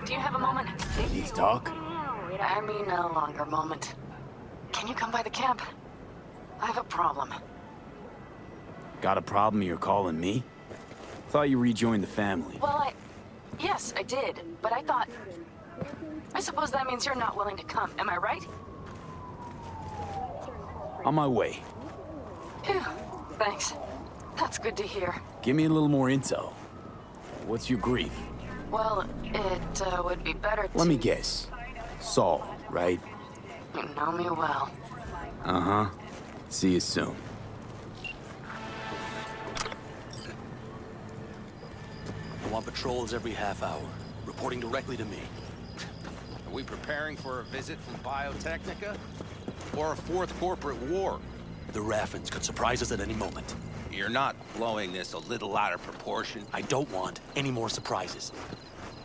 Do you have a moment? Need to talk? I mean a longer moment. Can you come by the camp? I have a problem. Got a problem you're calling me? Thought you rejoined the family. Well, yes, I did, but I thought... I suppose that means you're not willing to come, am I right? On my way. Phew, thanks. That's good to hear. Give me a little more intel. What's your grief? Well, it would be better to... Let me guess. Saul, right? You know me well. Uh-huh. See you soon. I want patrols every half hour, reporting directly to me. Are we preparing for a visit from Biotechnica? Or a fourth corporate war? The Raffins could surprise us at any moment. You're not blowing this a little out of proportion? I don't want any more surprises.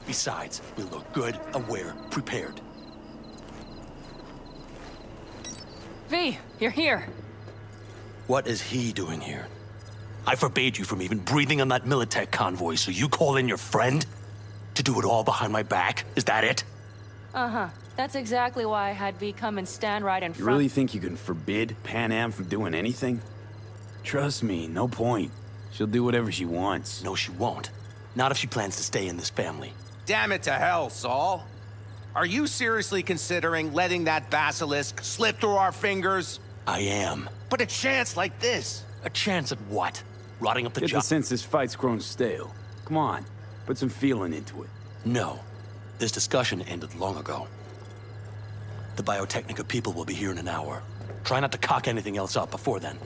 Besides, we look good, aware, prepared. V, you're here. What is he doing here? I forbade you from even breathing on that Militech convoy, so you call in your friend? To do it all behind my back? Is that it? Uh-huh. That's exactly why I had V come and stand right in front. You really think you can forbid Panam from doing anything? Trust me, no point. She'll do whatever she wants. No, she won't. Not if she plans to stay in this family. Damn it to hell, Saul. Are you seriously considering letting that basilisk slip through our fingers? I am. But a chance like this? A chance at what? Rotting up the Get job? the sense this fight's grown stale. Come on, put some feeling into it. No. This discussion ended long ago. The Biotechnica people will be here in an hour. Try not to cock anything else up before then.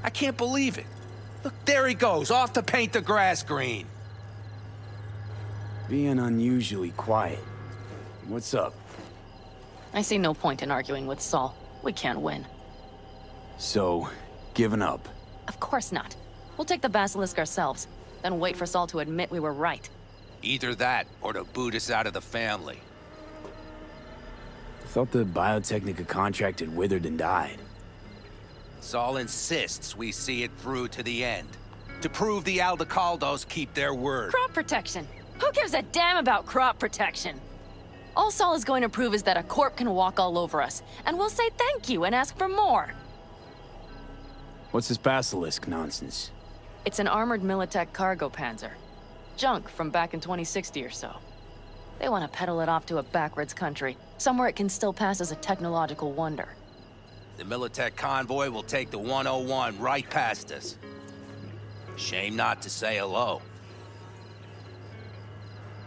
I can't believe it. Look, there he goes, off to paint the grass green. Being unusually quiet. What's up? I see no point in arguing with Saul. We can't win. So, giving up. Of course not. We'll take the basilisk ourselves, then wait for Saul to admit we were right. Either that, or to boot us out of the family. Thought the Biotechnica contract had withered and died. Saul insists we see it through to the end. To prove the Aldecaldos keep their word. Crop protection! Who gives a damn about crop protection? All Saul is going to prove is that a corp can walk all over us, and we'll say thank you and ask for more. What's this basilisk nonsense? It's an armored Militech cargo panzer. Junk from back in 2060 or so. They want to peddle it off to a backwards country, somewhere it can still pass as a technological wonder. The Militech convoy will take the 101 right past us. Shame not to say hello.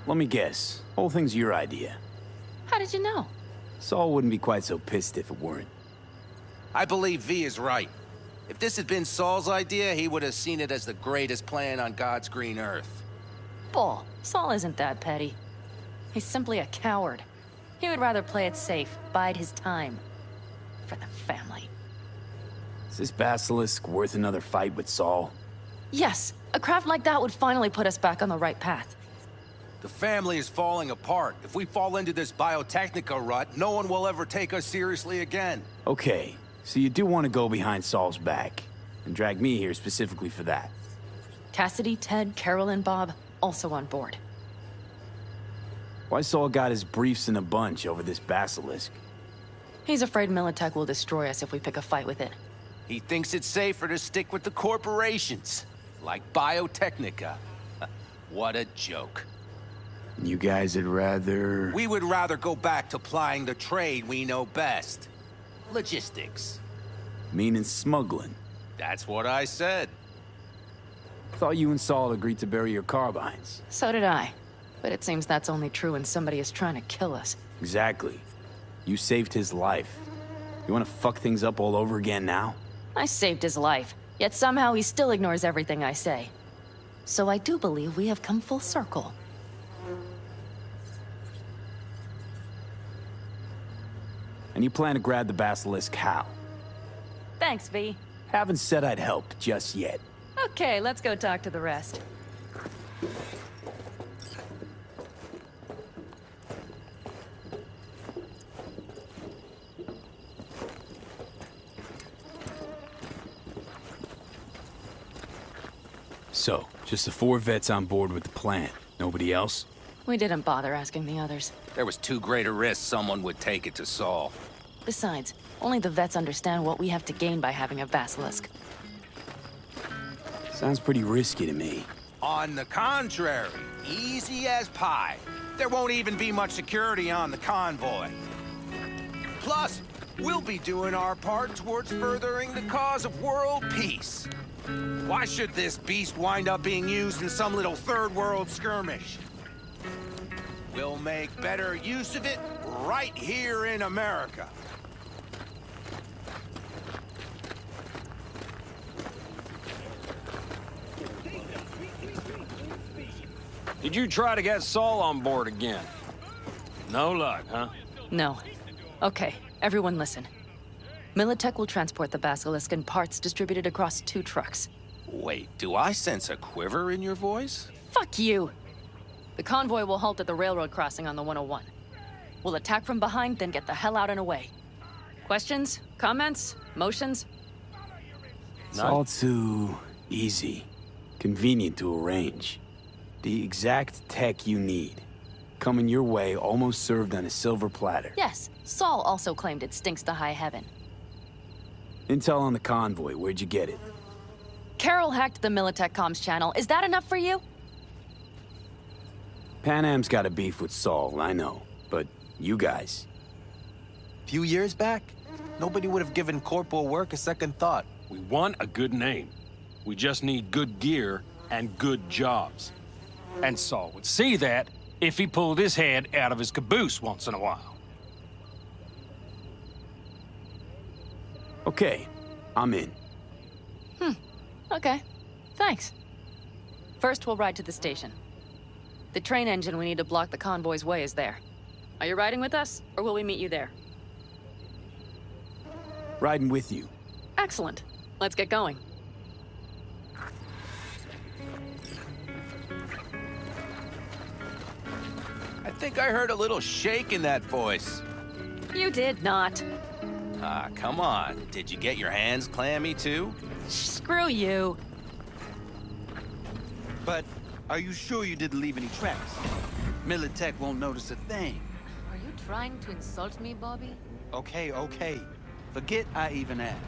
Let me guess. Whole thing's your idea. How did you know? Saul wouldn't be quite so pissed if it weren't. I believe V is right. If this had been Saul's idea, he would have seen it as the greatest plan on God's green earth. Bull. Saul isn't that petty. He's simply a coward. He would rather play it safe, bide his time. For the family. Is this basilisk worth another fight with Saul? Yes, a craft like that would finally put us back on the right path. The family is falling apart. If we fall into this Biotechnica rut, no one will ever take us seriously again. Okay, so you do want to go behind Saul's back, and drag me here specifically for that. Cassidy, Ted, Carol, and Bob, also on board. Why Saul got his briefs in a bunch over this basilisk? He's afraid Militech will destroy us if we pick a fight with it. He thinks it's safer to stick with the corporations, like Biotechnica. What a joke. You guys would rather... We would rather go back to plying the trade we know best. Logistics. Meaning smuggling. That's what I said. Thought you and Saul agreed to bury your carbines. So did I. But it seems that's only true when somebody is trying to kill us. Exactly. You saved his life. You want to fuck things up all over again now? I saved his life, yet somehow he still ignores everything I say. So I do believe we have come full circle. And you plan to grab the basilisk how? Thanks, V. Haven't said I'd help just yet. Okay, let's go talk to the rest. So, Just the 4 vets on board with the plan. Nobody else? We didn't bother asking the others. There was too great a risk someone would take it to Saul. Besides, only the vets understand what we have to gain by having a basilisk. Sounds pretty risky to me. On the contrary, easy as pie. There won't even be much security on the convoy. Plus, we'll be doing our part towards furthering the cause of world peace. Why should this beast wind up being used in some little third world skirmish? We'll make better use of it right here in America. Did you try to get Saul on board again? No luck, huh? No. Okay, everyone listen. Militech will transport the basilisk in parts distributed across 2 trucks. Wait, do I sense a quiver in your voice? Fuck you! The convoy will halt at the railroad crossing on the 101. We'll attack from behind, then get the hell out and away. Questions? Comments? Motions? It's all too easy. Convenient to arrange. The exact tech you need. Coming your way, almost served on a silver platter. Yes, Saul also claimed it stinks to high heaven. Intel on the convoy, where'd you get it? Carol hacked the Militech comms channel. Is that enough for you? Panam's got a beef with Saul, I know. But you guys... Few years back, nobody would have given corporal work a second thought. We want a good name. We just need good gear and good jobs. And Saul would see that if he pulled his head out of his caboose once in a while. Okay, I'm in. Okay. Thanks. First, we'll ride to the station. The train engine we need to block the convoy's way is there. Are you riding with us, or will we meet you there? Riding with you. Excellent. Let's get going. I think I heard a little shake in that voice. You did not. Ah, come on. Did you get your hands clammy too? Screw you. But are you sure you didn't leave any tracks? Militech won't notice a thing. Are you trying to insult me, Bobby? Okay. Forget I even asked.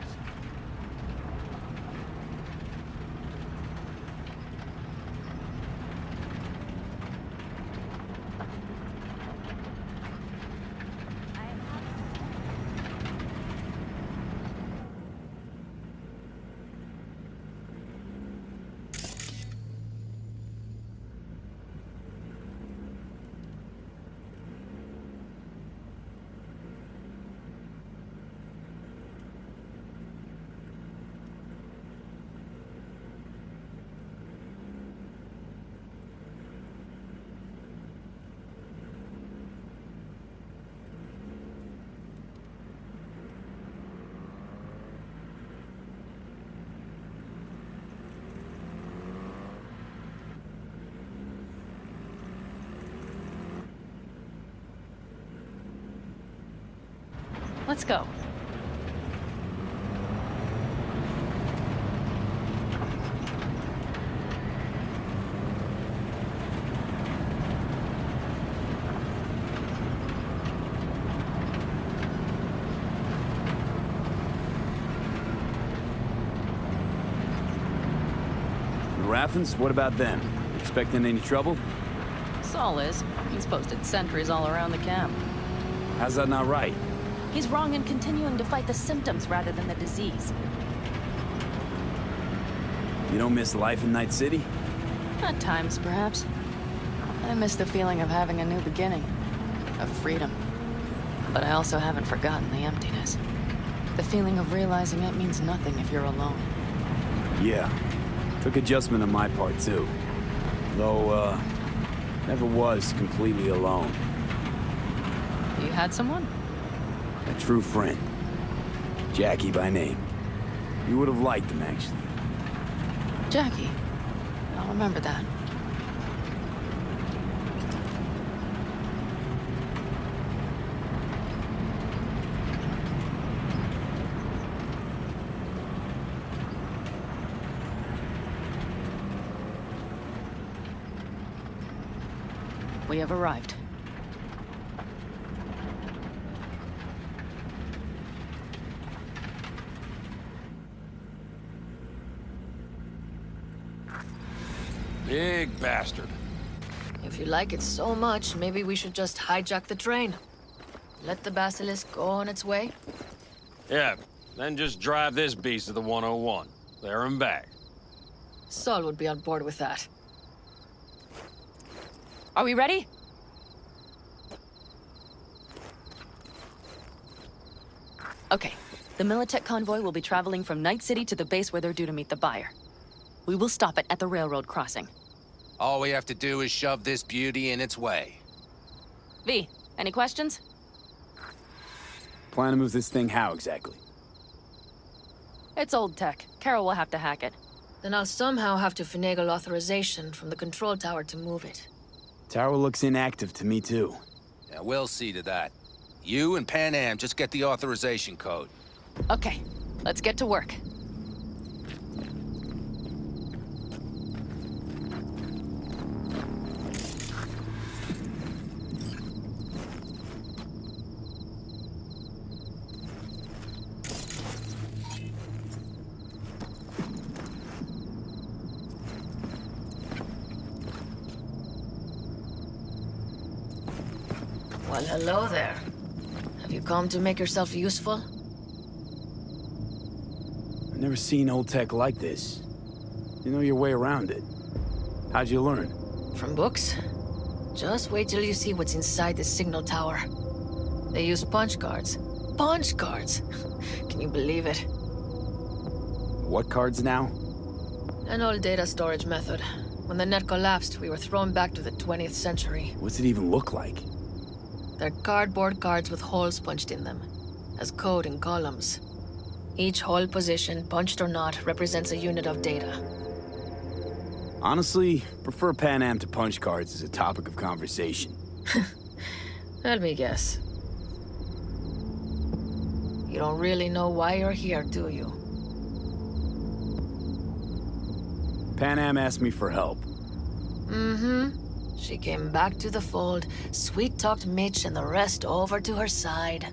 Let's go. The Raffens, what about them? Expecting any trouble? Saul is. He's posted sentries all around the camp. How's that not right? He's wrong in continuing to fight the symptoms rather than the disease. You don't miss life in Night City? At times, perhaps. I miss the feeling of having a new beginning. Of freedom. But I also haven't forgotten the emptiness. The feeling of realizing it means nothing if you're alone. Yeah. Took adjustment on my part, too. Though, never was completely alone. You had someone? A true friend. Jackie by name. You would have liked him, actually. Jackie. I'll remember that. We have arrived. Big bastard. If you like it so much, maybe we should just hijack the train. Let the basilisk go on its way. Yeah, then just drive this beast to the 101. There and back. Saul would be on board with that. Are we ready? Okay. The Militech convoy will be traveling from Night City to the base where they're due to meet the buyer. We will stop it at the railroad crossing. All we have to do is shove this beauty in its way. V, any questions? Plan to move this thing how exactly? It's old tech. Carol will have to hack it. Then I'll somehow have to finagle authorization from the control tower to move it. Tower looks inactive to me too. Yeah, we'll see to that. You and Panam just get the authorization code. Okay, let's get to work. Well, hello there. Have you come to make yourself useful? I've never seen old tech like this. You know your way around it. How'd you learn? From books? Just wait till you see what's inside the signal tower. They use punch cards. Punch cards! Can you believe it? What cards now? An old data storage method. When the net collapsed, we were thrown back to the 20th century. What's it even look like? They're cardboard cards with holes punched in them, as code in columns. Each hole position, punched or not, represents a unit of data. Honestly, prefer Panam to punch cards as a topic of conversation. Let me guess. You don't really know why you're here, do you? Panam asked me for help. Mm-hmm. She came back to the fold, sweet-talked Mitch and the rest over to her side.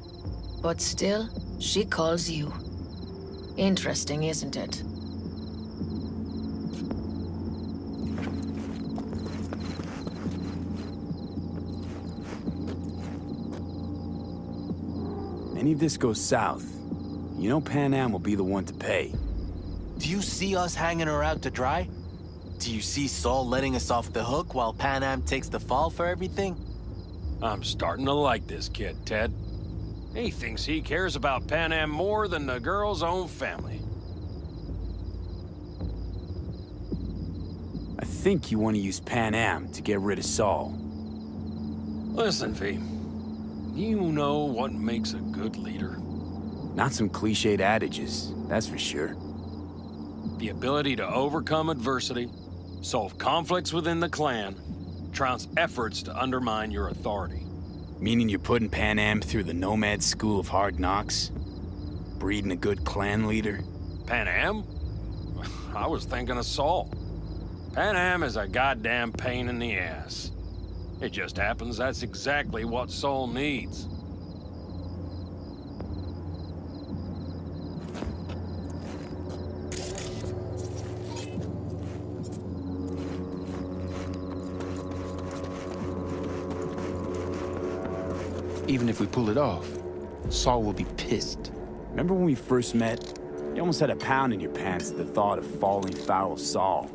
But still, she calls you. Interesting, isn't it? Any of this goes south, you know Panam will be the one to pay. Do you see us hanging her out to dry? Do you see Saul letting us off the hook while Panam takes the fall for everything? I'm starting to like this kid, Ted. He thinks he cares about Panam more than the girl's own family. I think you want to use Panam to get rid of Saul. Listen, V. You know what makes a good leader? Not some cliched adages, that's for sure. The ability to overcome adversity, solve conflicts within the clan, trounce efforts to undermine your authority. Meaning you're putting Panam through the Nomad School of Hard Knocks? Breeding a good clan leader? Panam? I was thinking of Saul. Panam is a goddamn pain in the ass. It just happens that's exactly what Saul needs. Even if we pull it off, Saul will be pissed. Remember when we first met? You almost had a pound in your pants at the thought of falling foul of Saul.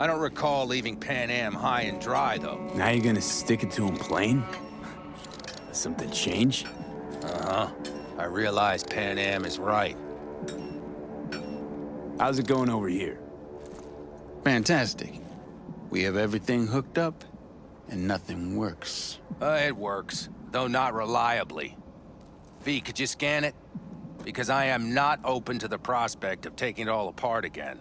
I don't recall leaving Panam high and dry, though. Now you're gonna stick it to him plain? Something change? Uh-huh. I realize Panam is right. How's it going over here? Fantastic. We have everything hooked up, and nothing works. It works, though not reliably. V, could you scan it? Because I am not open to the prospect of taking it all apart again.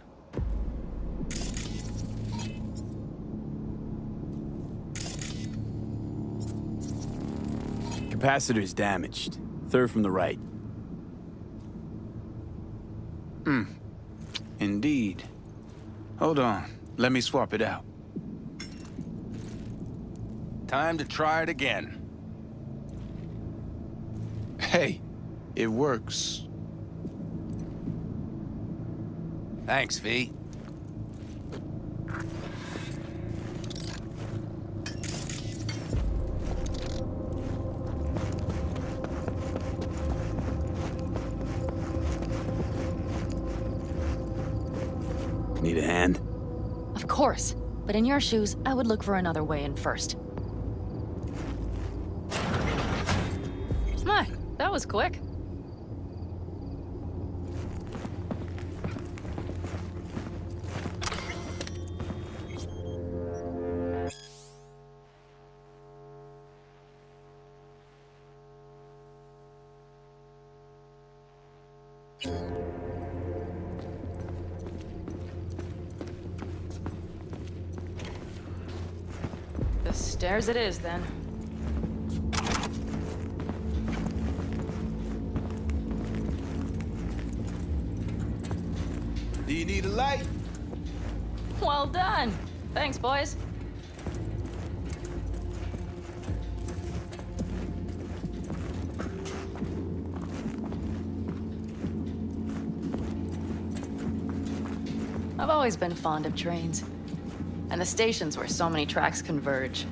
Capacitor's damaged. Third from the right. Indeed. Hold on. Let me swap it out. Time to try it again. Hey, it works. Thanks, V. Need a hand? Of course. But in your shoes, I would look for another way in first. My, that was quick. The stairs it is, then. Do you need a light? Well done. Thanks, boys. I've always been fond of trains. And the stations where so many tracks converge.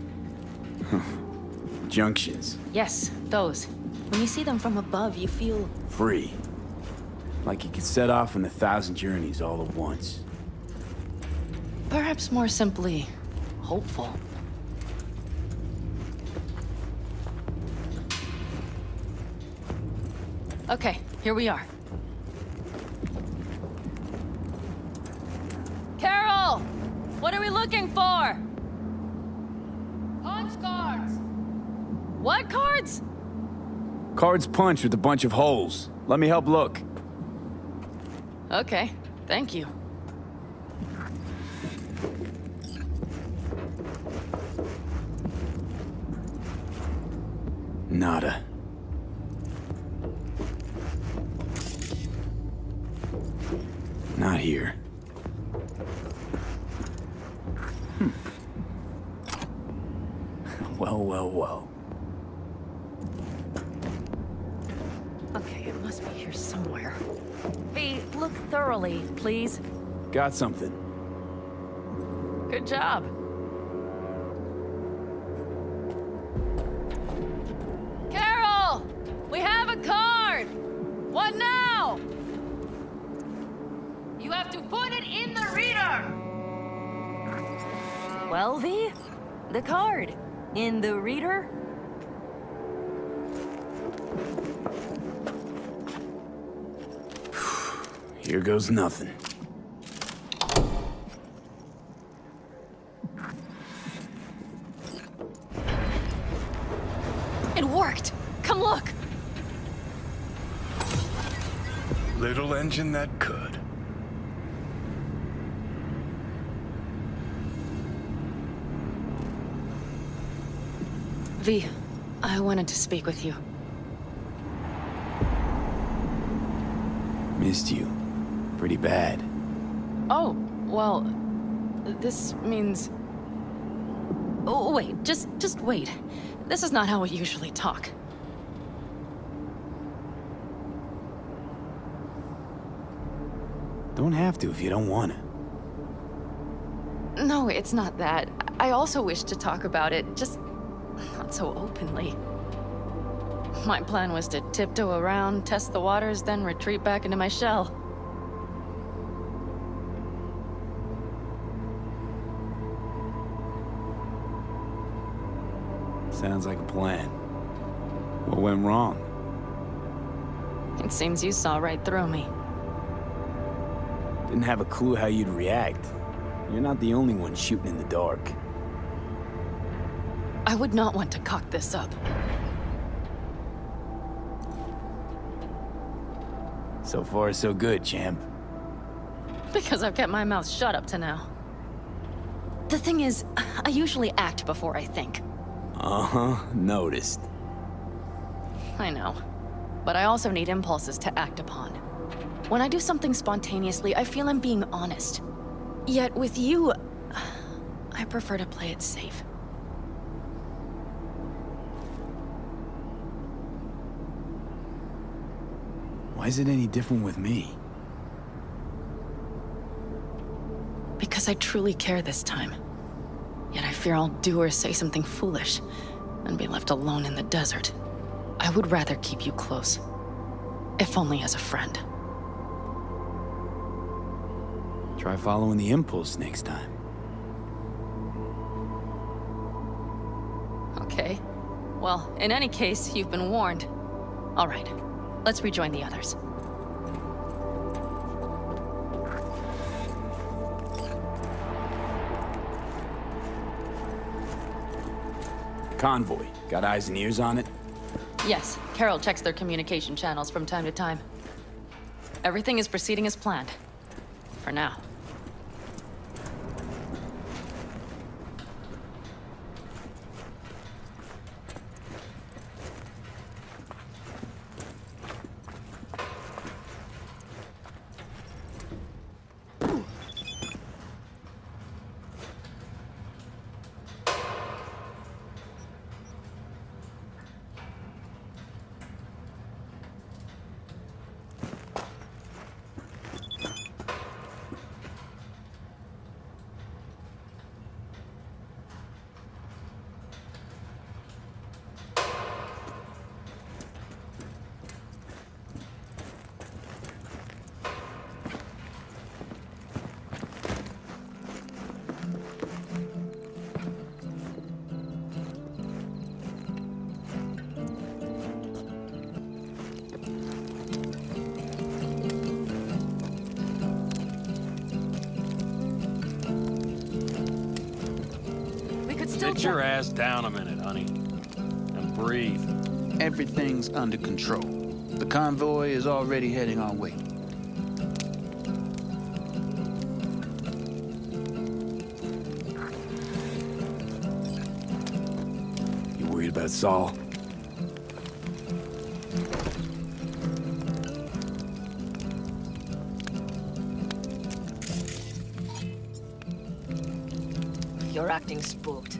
Junctions. Yes, those. When you see them from above, you feel... Free. Like you could set off on 1,000 journeys all at once. perhaps more simply, hopeful. Okay, here we are. Carol! What are we looking for? Punch cards! What cards? Cards punch with a bunch of holes. Let me help look. Okay, thank you. Nada. Not here. Well. Okay, it must be here somewhere. V, look thoroughly, please. Got something. Good job. Carol! We have a card! What now? You have to put it in the reader! Well, V, the card. In the reader? Here goes nothing. It worked! Come look! Little engine that could. V, I wanted to speak with you. Missed you. Pretty bad. Oh, well, this means... Oh, wait, just wait. This is not how we usually talk. Don't have to if you don't want to. No, it's not that. I also wish to talk about it, just not so openly. My plan was to tiptoe around, test the waters, then retreat back into my shell. Sounds like a plan. What went wrong? It seems you saw right through me. Didn't have a clue how you'd react. You're not the only one shooting in the dark. I would not want to cock this up. So far, so good, champ. Because I've kept my mouth shut up to now. The thing is, I usually act before I think. Uh-huh, noticed. I know. But I also need impulses to act upon. When I do something spontaneously, I feel I'm being honest. Yet with you, I prefer to play it safe. Why is it any different with me? Because I truly care this time. Yet I fear I'll do or say something foolish and be left alone in the desert. I would rather keep you close, if only as a friend. Try following the impulse next time. Okay. Well, in any case, you've been warned. All right, let's rejoin the others. Convoy. Got eyes and ears on it? Yes, Carol checks their communication channels from time to time. Everything is proceeding as planned. For now. Sit your ass down a minute, honey. And breathe. Everything's under control. The convoy is already heading our way. You worried about Saul? You're acting spooked.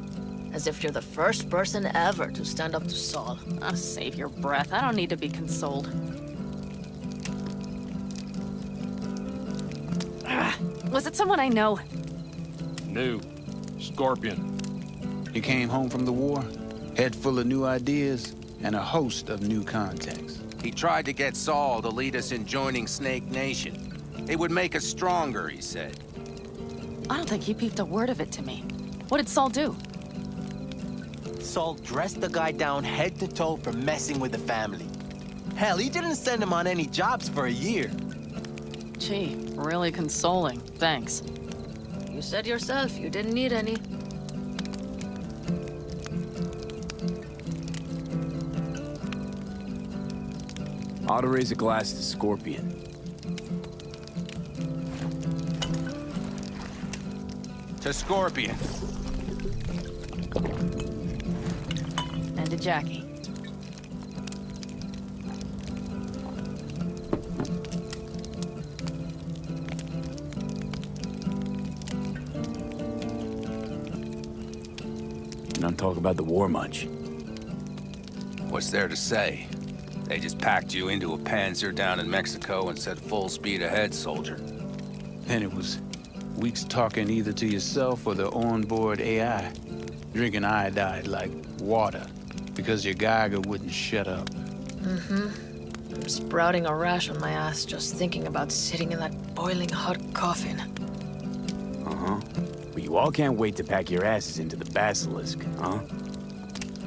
As if you're the first person ever to stand up to Saul. Oh, save your breath. I don't need to be consoled. Was it someone I know? New. Scorpion. He came home from the war, head full of new ideas, and a host of new contacts. He tried to get Saul to lead us in joining Snake Nation. It would make us stronger, he said. I don't think he peeped a word of it to me. What did Saul do? Saul dressed the guy down head to toe for messing with the family. Hell, he didn't send him on any jobs for a year. Gee, really consoling. Thanks. You said yourself you didn't need any. Ought to raise a glass to Scorpion. To Scorpion. And to Jackie. Don't talk about the war much. What's there to say? They just packed you into a Panzer down in Mexico and said full speed ahead, soldier. And it was weeks talking either to yourself or the onboard AI, drinking iodide like water because your Geiger wouldn't shut up. I'm sprouting a rash on my ass just thinking about sitting in that boiling hot coffin. Uh-huh. But you all can't wait to pack your asses into the Basilisk, huh?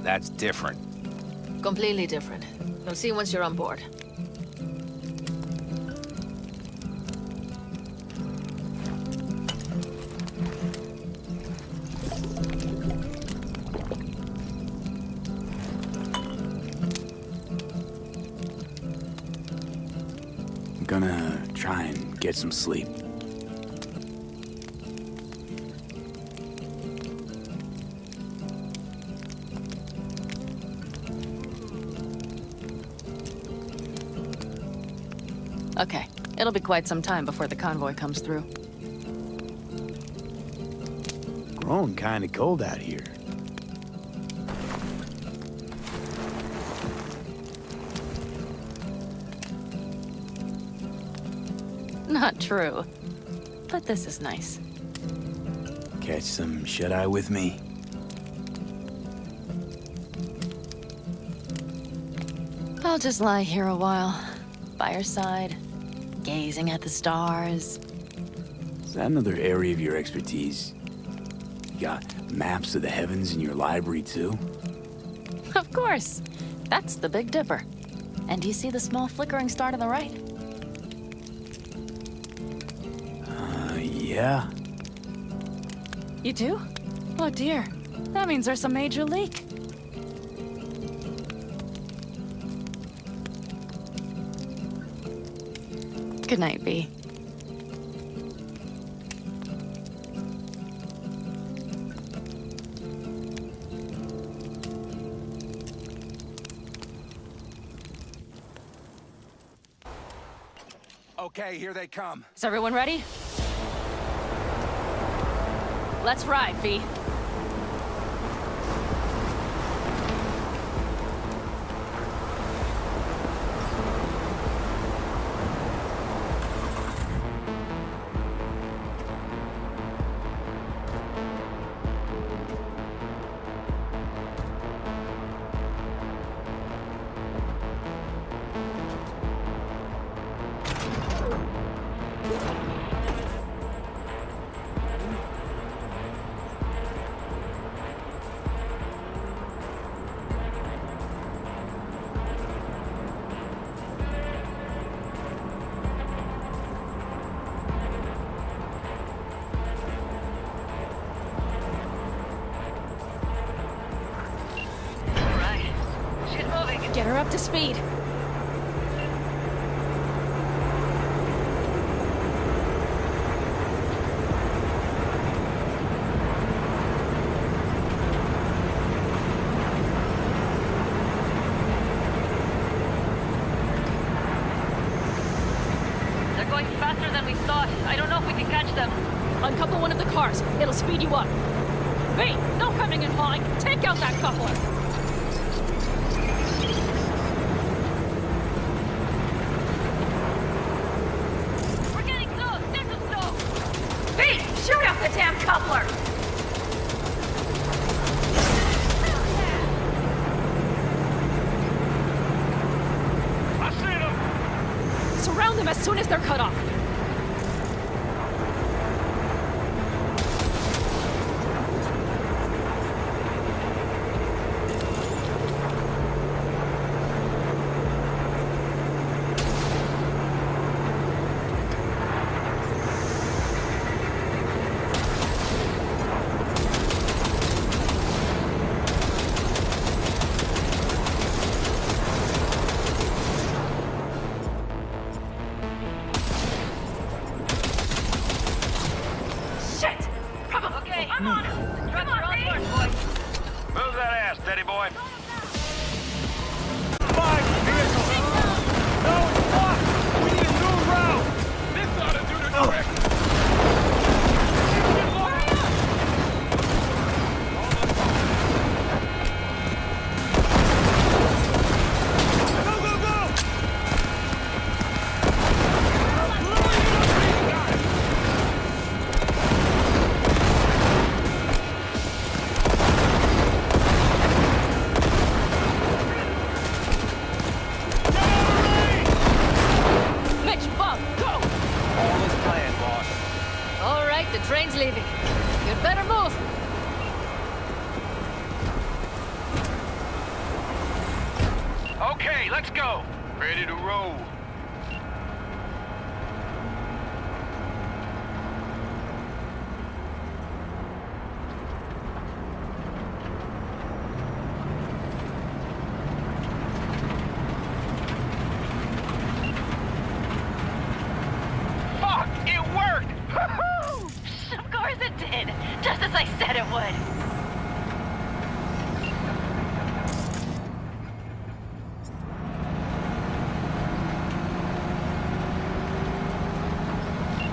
That's different. Completely different. You'll see once you're on board. I'm gonna try and get some sleep. Okay, it'll be quite some time before the convoy comes through. Growing kinda cold out here. Not true. But this is nice. Catch some shut-eye with me? I'll just lie here a while, by your side, gazing at the stars. Is that another area of your expertise? You got maps of the heavens in your library, too? Of course. That's the Big Dipper. And do you see the small flickering star to the right? Yeah. You do? Oh dear. That means there's a major leak. Good night, V. Okay, here they come. Is everyone ready? Let's ride, V. Get her up to speed. They're going faster than we thought. I don't know if we can catch them. Uncouple one of the cars. It'll speed you up. V, no coming and hauling. Take out that coupler. Shoot up the damn coupler! I see them! Surround them as soon as they're cut off. Move that ass, steady boy. Five vehicles! No, it's blocked! We need a new route! This ought to do the trick! Go, go, go! The train's leaving. You'd better move. Okay, let's go. Ready to roll. Fuck! It worked! Of course it did. Just as I said it would.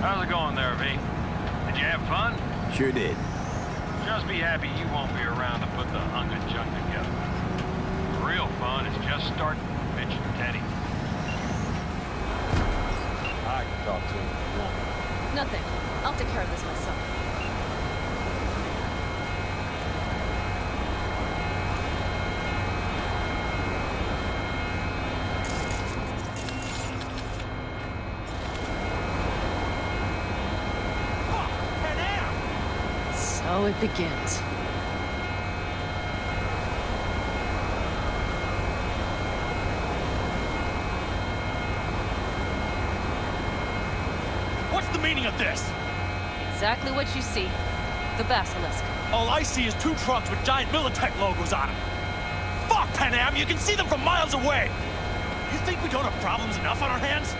How's it going there, V? Did you have fun? Sure did. Just be happy you won't be around to put the hunk of junk together. The real fun is just starting, Mitch and Teddy. I can talk to him if you want. Nothing. I'll take care of this myself. So it begins. What's the meaning of this? Exactly what you see. The basilisk. All I see is 2 trucks with giant Militech logos on them. Fuck, Panam, you can see them from miles away. You think we don't have problems enough on our hands?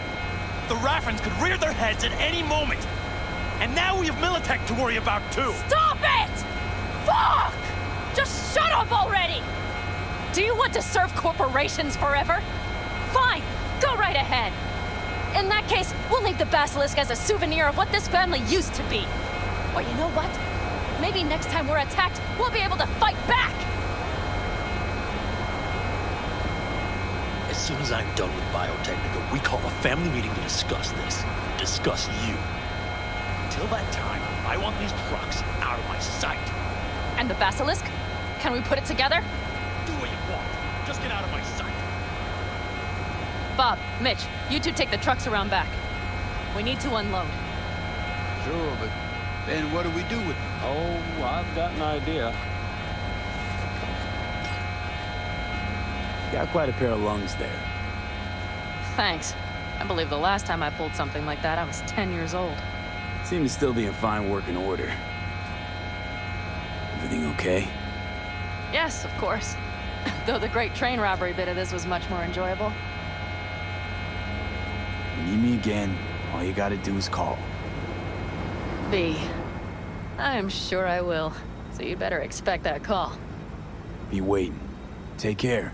The Raffens could rear their heads at any moment. And now we have Militech to worry about too. Stop it! Fuck! Just shut up already! Do you want to serve corporations forever? Fine, go right ahead. In that case, we'll leave the basilisk as a souvenir of what this family used to be. Or you know what? Maybe next time we're attacked, we'll be able to fight back! As soon as I'm done with Biotechnica, we call a family meeting to discuss this. Discuss you. Until that time, I want these trucks out of my sight. And the basilisk? Can we put it together? Do what you want. Just get out of my sight. Bob, Mitch, you two take the trucks around back. We need to unload. Sure, but then what do we do with them? Oh, I've got an idea. Got quite a pair of lungs there. Thanks. I believe the last time I pulled something like that, I was 10 years old. Seem to still be in fine working order. Everything okay? Yes, of course. Though the great train robbery bit of this was much more enjoyable. You need me again, all you gotta do is call. B. I'm sure I will. So you better expect that call. Be waiting. Take care.